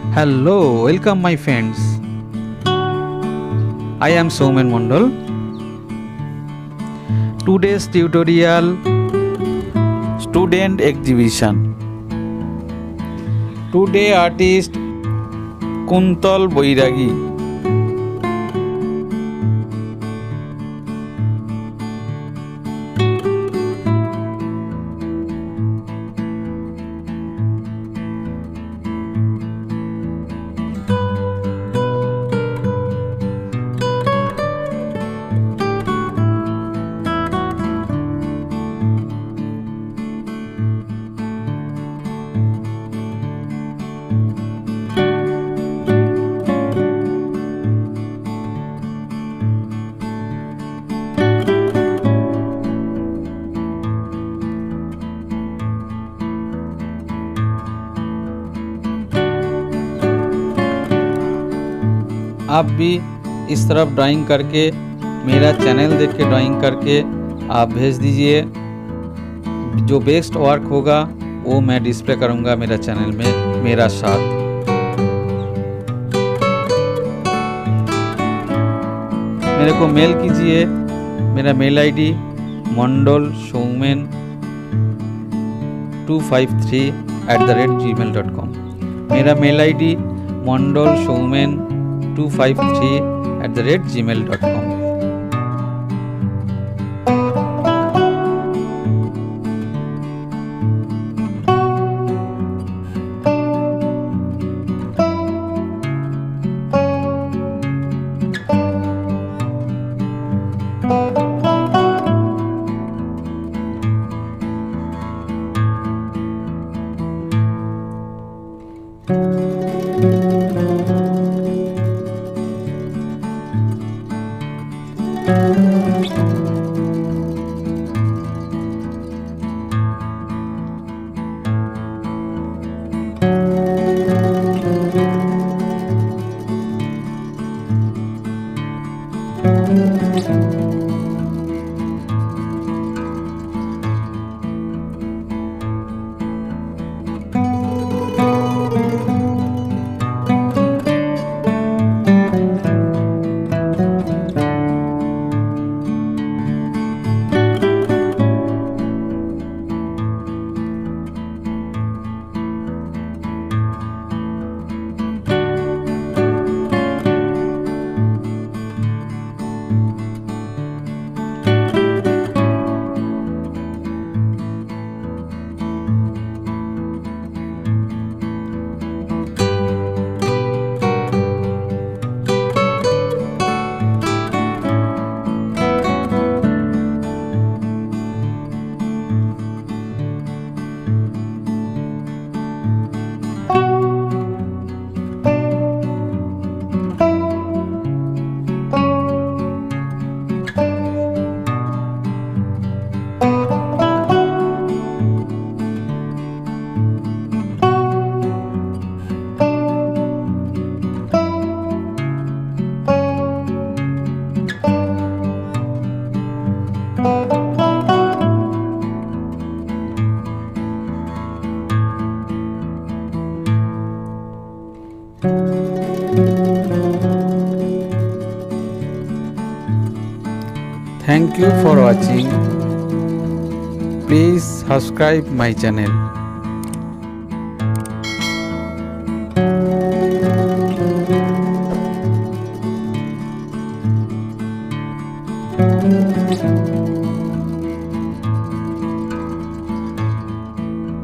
Hello, welcome my friends. I am Soumen Mondal. Today's tutorial student exhibition. Today artist Kuntal Bairagi. आप भी इस तरफ drawing करके मेरा चैनल देख के ड्राइंग करके आप भेज दीजिए। जो बेस्ट वर्क होगा वो मैं डिस्प्ले करूँगा मेरा चैनल में मेरा साथ। मेरे को मेल कीजिए। मेरा मेल आईडी mondolsoumen 253@gmail.com। मेरा mail ID mondolsoumen 253@gmail.com। Thank you for watching. Please subscribe my channel.